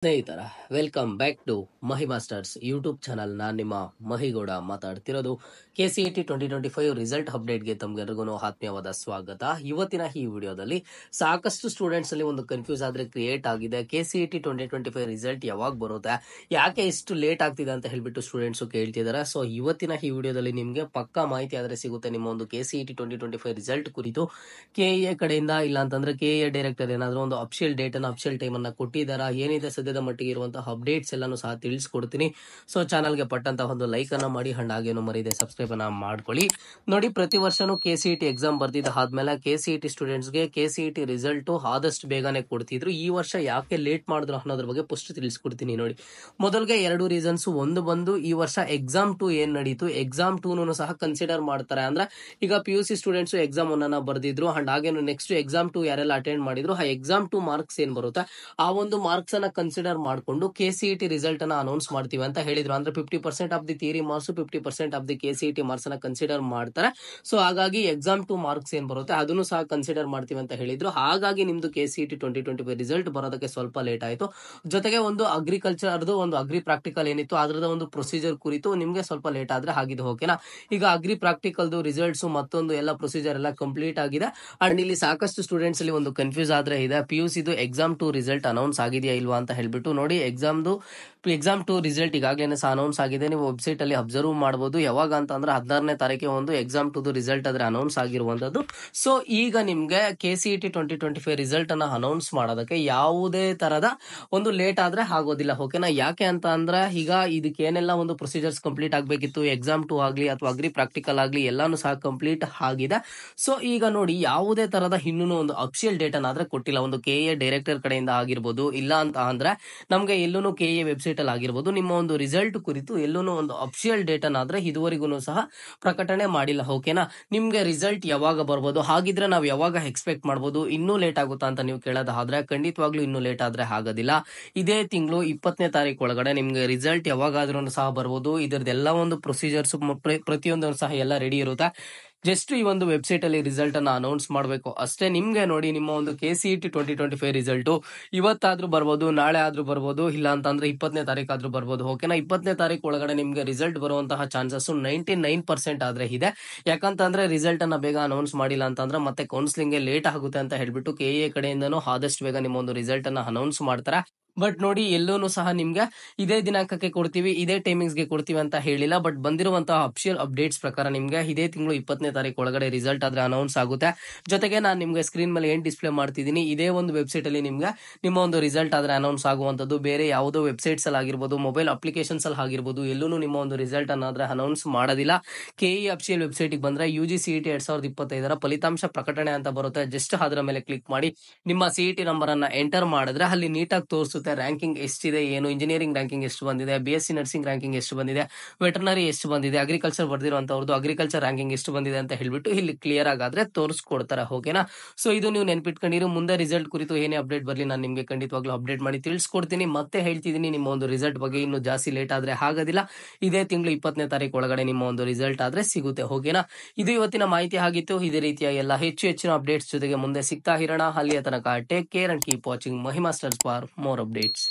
ಸ್ನೇಹಿತರ welcome back to Mahi masters YouTube channel. ನಾನು ನಿಮ್ಮ ಮಹಿಗೌಡ ಮಾತಾಡ್ತಿರೋದು. KCET 2025 ರಿಸಲ್ಟ್ ಅಪ್ಡೇಟ್ಗೆ ತಮ್ಗೆಲ್ರಿಗೂ ಆತ್ಮೀಯವಾದ ಸ್ವಾಗತ. ಇವತ್ತಿನ ಈ ವಿಡಿಯೋದಲ್ಲಿ ಸಾಕಷ್ಟು ಸ್ಟೂಡೆಂಟ್ಸ್ ಅಲ್ಲಿ ಒಂದು ಕನ್ಫ್ಯೂಸ್ ಆದ್ರೆ ಕ್ರಿಯೇಟ್ ಆಗಿದೆ. KCET 2025 ರಿಸಲ್ಟ್ ಯಾವಾಗ ಬರುತ್ತೆ, ಯಾಕೆ ಇಷ್ಟು ಲೇಟ್ ಆಗ್ತಿದೆ ಅಂತ ಹೇಳ್ಬಿಟ್ಟು ಸ್ಟೂಡೆಂಟ್ಸ್ ಕೇಳ್ತಿದ್ದಾರೆ. ಸೊ ಇವತ್ತಿನ ಈ ವಿಡಿಯೋದಲ್ಲಿ ನಿಮ್ಗೆ ಪಕ್ಕಾ ಮಾಹಿತಿ ಆದ್ರೆ ಸಿಗುತ್ತೆ ನಿಮ್ಮ ಒಂದು KCET 2025 ರಿಸಲ್ಟ್ ಕುರಿತು. KEA ಕಡೆಯಿಂದ ಇಲ್ಲ ಅಂತಂದ್ರೆ KEA ಡೈರೆಕ್ಟರ್ ಏನಾದ್ರು ಒಂದು ಅಫಿಷಿಯಲ್ ಡೇಟ್ ಅನ್ನ ಅಫಿಷಿಯಲ್ ಟೈಮ್ ಅನ್ನ ಕೊಟ್ಟಿದ್ದಾರಾ, ಏನಿದೆ ಸದ್ಯದ ಮಟ್ಟಿಗೆ ಇರುವಂತಹ ಅಪ್ಡೇಟ್ಸ್ ಎಲ್ಲಾನು ಸಹ ತಿಳಿಸ್ಕೊಡ್ತೀನಿ. ಸೊ ಚಾನಲ್ಗೆ ಪಟ್ಟಂತ ಒಂದು ಲೈಕ್ ಅನ್ನ ಮಾಡಿ, ಹಾಗೇನು ಮರೀದೆ ಸಬ್ಸ್ಕ್ರೈಬ್ ಅನ್ನ ಮಾಡ್ಕೊಳ್ಳಿ. ನೋಡಿ, ಪ್ರತಿ ವರ್ಷನೂ KCET ಎಕ್ಸಾಮ್ ಬರ್ದಿದ್ದ ಆದ್ಮೇಲೆ KCET ಸ್ಟೂಡೆಂಟ್ಸ್ ಗೆ KCET ರಿಸಲ್ಟ್ ಆದಷ್ಟು ಬೇಗನೆ ಕೊಡ್ತಿದ್ರು. ಈ ವರ್ಷ ಯಾಕೆ ಲೇಟ್ ಮಾಡಿದ್ರು ಅನ್ನೋದ್ರ ಬಗ್ಗೆ ಫಸ್ಟ್ ತಿಳಿಸ್ಕೊಡ್ತೀನಿ. ನೋಡಿ, ಮೊದಲಿಗೆ ಎರಡು ರೀಸನ್ಸ್. ಒಂದು ಬಂದು ಈ ವರ್ಷ ಎಕ್ಸಾಮ್ 2 ಏನ್ ನಡೀತು, ಎಕ್ಸಾಮ್ 2 ಸಹ ಕನ್ಸಿಡರ್ ಮಾಡ್ತಾರೆ. ಅಂದ್ರೆ ಈಗ PUC ಸ್ಟೂಡೆಂಟ್ಸ್ ಎಕ್ಸಾಮ್ 1 ಬರ್ದಿದ್ರು, ಅಂಡ್ ಹಾಗೇನು ನೆಕ್ಸ್ಟ್ ಎಕ್ಸಾಮ್ 2 ಯಾರೆಲ್ಲ ಅಟೆಂಡ್ ಮಾಡಿದ್ರು, ಆ ಎಕ್ಸಾಮ್ 2 ಮಾರ್ಕ್ಸ್ ಏನ್ ಬರುತ್ತೆ ಆ ಒಂದು ಮಾರ್ಕ್ಸ್ ಅನ್ನ ಕನ್ಸಿಡರ್ ಮಾಡಿಕೊಂಡು KCET ರಿಸಲ್ಟ್ ಅನ್ನ ಅನೌನ್ಸ್ ಮಾಡ್ತೀವಿ ಅಂತ ಹೇಳಿದ್ರು. ಅಂದ್ರೆ 50% of the theory marks, 50% of the KCET marks ಅನ್ನ ಕನ್ಸಿಡರ್ ಮಾಡ್ತಾರೆ. ಸೊ ಹಾಗಾಗಿ ಎಕ್ಸಾಮ್ 2 ಮಾರ್ಕ್ಸ್ ಏನ್ ಬರುತ್ತೆ ಅದನ್ನು ಸಹ ಕನ್ಸಿಡರ್ ಮಾಡ್ತೀವಿ ಅಂತ ಹೇಳಿದ್ರು. ಹಾಗಾಗಿ ನಿಮ್ದು KCET 2025 ರಿಸಲ್ಟ್ ಬರೋದಕ್ಕೆ ಸ್ವಲ್ಪ ಲೇಟ್ ಆಯ್ತು. ಜೊತೆಗೆ ಒಂದು ಅಗ್ರಿಕಲ್ಚರ್ದು ಒಂದು ಅಗ್ರಿ ಪ್ರಾಕ್ಟಿಕಲ್ ಏನಿತ್ತು ಅದರದ ಒಂದು ಪ್ರೊಸೀಜರ್ ಕುರಿತು ನಿಮ್ಗೆ ಸ್ವಲ್ಪ ಲೇಟ್ ಆದ್ರೆ ಆಗಿದೆ. ಓಕೆನಾ, ಈಗ ಅಗ್ರಿ ಪ್ರಾಕ್ಟಿಕಲ್ದು ರಿಸಲ್ಟ್ಸ್ ಮತ್ತೊಂದು ಎಲ್ಲ ಪ್ರೊಸೀಜರ್ ಎಲ್ಲ ಕಂಪ್ಲೀಟ್ ಆಗಿದೆ. ಅಂಡ್ ಇಲ್ಲಿ ಸಾಕಷ್ಟು ಸ್ಟೂಡೆಂಟ್ಸ್ ಅಲ್ಲಿ ಒಂದು ಕನ್ಫ್ಯೂಸ್ ಆದ್ರೆ ಇದೆ, PUC ಎಕ್ಸಾಮ್ 2 ರಿಸಲ್ಟ್ ಅನೌನ್ಸ್ ಆಗಿದೆಯಾ ಇಲ್ವಾ ಅಂತ ಹೇಳ್ಬಿಟ್ಟು. ನೋಡಿ, ಎಕ್ಸಾಮ್ 2 ರಿಸಲ್ಟ್ ಈಗಾಗಲೇ ಸಹ ಅನೌನ್ಸ್ ಆಗಿದೆ. ನೀವು ವೆಬ್ಸೈಟ್ ಅಲ್ಲಿ ಅಬ್ಸರ್ವ್ ಮಾಡಬಹುದು. ಯಾವಾಗ ಅಂತ ಅಂದ್ರೆ 16ನೇ ತಾರೀಕಿಗೆ ಒಂದು ಎಕ್ಸಾಮ್ 2 ರಿಸಲ್ಟ್ ಆದ್ರೆ ಅನೌನ್ಸ್ ಆಗಿರುವಂತದ್ದು. ಸೊ ಈಗ ನಿಮ್ಗೆ KCET 2025 ರಿಸಲ್ಟ್ ಅನ್ನ ಅನೌನ್ಸ್ ಮಾಡೋದಕ್ಕೆ ಯಾವುದೇ ತರದ ಒಂದು ಲೇಟ್ ಆದ್ರೆ ಆಗೋದಿಲ್ಲ. ಓಕೆನಾ, ಯಾಕೆ ಅಂತ ಅಂದ್ರೆ ಈಗ ಇದಕ್ಕೆ ಏನೆಲ್ಲ ಒಂದು ಪ್ರೊಸೀಜರ್ಸ್ ಕಂಪ್ಲೀಟ್ ಆಗ್ಬೇಕಿತ್ತು, ಎಕ್ಸಾಮ್ 2 ಆಗ್ಲಿ ಅಥವಾ ಅಗ್ರಿ ಪ್ರಾಕ್ಟಿಕಲ್ ಆಗ್ಲಿ ಎಲ್ಲಾನು ಸಹ ಕಂಪ್ಲೀಟ್ ಆಗಿದೆ. ಸೊ ಈಗ ನೋಡಿ, ಯಾವುದೇ ತರದ ಇನ್ನೂ ಒಂದು ಅಫಿಷಿಯಲ್ ಡೇಟ್ ಅನ್ನಾದ್ರೆ ಕೊಟ್ಟಿಲ್ಲ. ಒಂದು KEA ಡೈರೆಕ್ಟರ್ ಕಡೆಯಿಂದ ಆಗಿರ್ಬೋದು, ಇಲ್ಲ ಅಂತ ಅಂದ್ರೆ ನಮ್ಗೆ ಎಲ್ಲೂ KEA ವೆಬ್ಸೈಟ್ ಅಲ್ಲಿ ಆಗಿರ್ಬೋದು, ನಿಮ್ಮ ಒಂದು ರಿಸಲ್ಟ್ ಕುರಿತು ಎಲ್ಲೂ ಒಂದು ಅಫಿಷಿಯಲ್ ಡೇಟ್ ಅನ್ನಾದ್ರೆ ಇದುವರೆಗೂ ಸಹ ಪ್ರಕಟಣೆ ಮಾಡಿಲ್ಲ. ಓಕೆನಾ, ನಿಮ್ಗೆ ರಿಸಲ್ಟ್ ಯಾವಾಗ ಬರ್ಬೋದು, ಹಾಗಿದ್ರೆ ನಾವು ಯಾವಾಗ ಎಕ್ಸ್ಪೆಕ್ಟ್ ಮಾಡ್ಬೋದು, ಇನ್ನೂ ಲೇಟ್ ಆಗುತ್ತಾ ಅಂತ ನೀವು ಕೇಳೋದಾದ್ರೆ ಖಂಡಿತವಾಗ್ಲೂ ಇನ್ನೂ ಲೇಟ್ ಆದ್ರೆ ಆಗೋದಿಲ್ಲ. ಇದೇ ತಿಂಗಳು 20ನೇ ತಾರೀಕು ಒಳಗಡೆ ನಿಮ್ಗೆ ರಿಸಲ್ಟ್ ಯಾವಾಗಾದ್ರೂ ಸಹ ಬರ್ಬೋದು. ಇದರದೆಲ್ಲ ಒಂದು ಪ್ರೊಸೀಜರ್ಸ್ ಪ್ರತಿಯೊಂದು ಸಹ ಎಲ್ಲ ರೆಡಿ ಇರುತ್ತೆ. ಜಸ್ಟ್ ಈ ಒಂದು ವೆಬ್ಸೈಟ್ ಅಲ್ಲಿ ರಿಸಲ್ಟ್ ಅನ್ನ ಅನೌನ್ಸ್ ಮಾಡಬೇಕು ಅಷ್ಟೇ. ನಿಮ್ಗೆ ನೋಡಿ, ನಿಮ್ಮ ಒಂದು KCET 2025 ರಿಸಲ್ಟ್ ಇವತ್ತಾದ್ರೂ ಬರ್ಬೋದು, ನಾಳೆ ಆದ್ರೂ ಬರ್ಬೋದು, ಇಲ್ಲ ಅಂತಂದ್ರೆ 20ನೇ ತಾರೀಕು ಆದ್ರೂ ಬರ್ಬೋದು. ಓಕೆನಾ, 20ನೇ ತಾರೀಕು ಒಳಗಡೆ ನಿಮ್ಗೆ ರಿಸಲ್ಟ್ ಬರುವಂತಹ ಚಾನ್ಸಸ್ 99% ಆದ್ರೆ ಇದೆ. ಯಾಕಂತಂದ್ರೆ ರಿಸಲ್ಟ್ ಅನ್ನ ಬೇಗ ಅನೌನ್ಸ್ ಮಾಡಿಲ್ಲ ಅಂತಂದ್ರೆ ಮತ್ತೆ ಕೌನ್ಸಿಲಿಂಗ್ ಲೇಟ್ ಆಗುತ್ತೆ ಅಂತ ಹೇಳ್ಬಿಟ್ಟು KEA ಕಡೆಯಿಂದನೂ ಆದಷ್ಟು ಬೇಗ ನಿಮ್ಮ ಒಂದು ರಿಸಲ್ಟ್ ಅನ್ನ ಅನೌನ್ಸ್ ಮಾಡ್ತಾರೆ. ಬಟ್ ನೋಡಿ, ಎಲ್ಲೂನು ಸಹ ನಿಮ್ಗೆ ಇದೇ ದಿನಾಂಕಕ್ಕೆ ಕೊಡ್ತೀವಿ, ಇದೇ ಟೈಮಿಂಗ್ಸ್ ಗೆ ಕೊಡ್ತೀವಿ ಅಂತ ಹೇಳಿಲ್ಲ. ಬಟ್ ಬಂದಿರುವಂತಹ ಅಫಿಷಿಯಲ್ ಅಪ್ಡೇಟ್ಸ್ ಪ್ರಕಾರ ನಿಮ್ಗೆ ಇದೇ ತಿಂಗಳು 20ನೇ ತಾರೀಕು ಒಳಗಡೆ ರಿಸಲ್ಟ್ ಆದ್ರೆ ಅನೌನ್ಸ್ ಆಗುತ್ತೆ. ಜೊತೆಗೆ ನಾನು ನಿಮ್ಗೆ ಸ್ಕ್ರೀನ್ ಮೇಲೆ ಏನ್ ಡಿಸ್ಪ್ಲೇ ಮಾಡ್ತಿದ್ದೀನಿ, ಇದೇ ಒಂದು ವೆಬ್ಸೈಟ್ ಅಲ್ಲಿ ನಿಮ್ಗೆ ನಿಮ್ಮ ಒಂದು ರಿಸಲ್ಟ್ ಆದ್ರೆ ಅನೌನ್ಸ್ ಆಗುವಂತದ್ದು. ಬೇರೆ ಯಾವುದೋ ವೆಬ್ಸೈಟ್ಸ್ ಅಲ್ಲಿ ಆಗಿರ್ಬೋದು, ಮೊಬೈಲ್ ಅಪ್ಲಿಕೇಶನ್ಸ್ ಅಲ್ಲಿ ಆಗಿರ್ಬೋದು, ಎಲ್ಲೂ ನಿಮ್ಮ ಒಂದು ರಿಸಲ್ಟ್ ಅನ್ನಾದ್ರೆ ಅನೌನ್ಸ್ ಮಾಡೋದಿಲ್ಲ. KE ಅಫಿಷಿಯಲ್ ವೆಬ್ಸೈಟ್ ಗೆ ಬಂದ್ರೆ UGCET 2025 ಫಲಿತಾಂಶ ಪ್ರಕಟಣೆ ಅಂತ ಬರುತ್ತೆ. ಜಸ್ಟ್ ಅದರ ಮೇಲೆ ಕ್ಲಿಕ್ ಮಾಡಿ ನಿಮ್ಮ CET ನಂಬರ್ ಅನ್ನ ಎಂಟರ್ ಮಾಡಿದ್ರೆ ಅಲ್ಲಿ ನೀಟಾಗಿ ತೋರಿಸುತ್ತೆ ರ್ಯಾಂಕಿಂಗ್ ಎಷ್ಟಿದೆ, ಏನು ಇಂಜಿನಿಯರಿಂಗ್ ರ್ಯಾಂಕಿಂಗ್ ಎಷ್ಟು ಬಂದಿದೆ, BSc ನರ್ಸಿಂಗ್ ರ್ಯಾಂಕಿಂಗ್ ಎಷ್ಟು ಬಂದಿದೆ, ವೆಟರ್ನರಿ ಎಷ್ಟು ಬಂದಿದೆ, ಅಗ್ರಿಕಲ್ಚರ್ ಬರ್ದಿರುವಂತವ್ರದ್ದು ಅಗ್ರಿಕಲ್ಚರ್ ರ್ಯಾಂಕಿಂಗ್ ಎಷ್ಟು ಬಂದಿದೆ ಅಂತ ಹೇಳ್ಬಿಟ್ಟು ಇಲ್ಲಿ ಕ್ಲಿಯರ್ ಆಗಾದ್ರೆ ತೋರಿಸ್ಕೊಡ್ತಾರೆ. ಓಕೆನಾ, ಸೊ ಇದು ನೀವು ನೆನ್ಪಿಟ್ಕೊಂಡಿರೋ. ಮುಂದೆ ರಿಸಲ್ಟ್ ಕುರಿತು ಏನೇ ಅಪ್ಡೇಟ್ ಬರಲಿ ನಾನು ನಿಮ್ಗೆ ಖಂಡಿತವಾಗ್ಲೂ ಅಪ್ಡೇಟ್ ಮಾಡಿ ತಿಳಿಸ್ಕೊಡ್ತೀನಿ. ಮತ್ತೆ ಹೇಳ್ತಿದ್ದೀನಿ, ನಿಮ್ಮ ಒಂದು ರಿಸಲ್ಟ್ ಬಗ್ಗೆ ಇನ್ನು ಜಾಸ್ತಿ ಲೇಟ್ ಆದ್ರೆ ಆಗೋದಿಲ್ಲ. ಇದೇ ತಿಂಗಳು 20ನೇ ತಾರೀಕು ಒಳಗಡೆ ನಿಮ್ಮ ಒಂದು ರಿಸಲ್ಟ್ ಆದ್ರೆ ಸಿಗುತ್ತೆ. ಓಕೆನಾ, ಇದು ಇವತ್ತಿನ ಮಾಹಿತಿ ಆಗಿತ್ತು. ಇದೇ ರೀತಿಯ ಎಲ್ಲ ಹೆಚ್ಚಿನ ಅಪ್ಡೇಟ್ಸ್ ಜೊತೆಗೆ ಮುಂದೆ ಸಿಗ್ತಾ ಇರೋಣ. ಅಲ್ಲಿಯ ತನಕ take care and keep watching Mahi masters for more updates.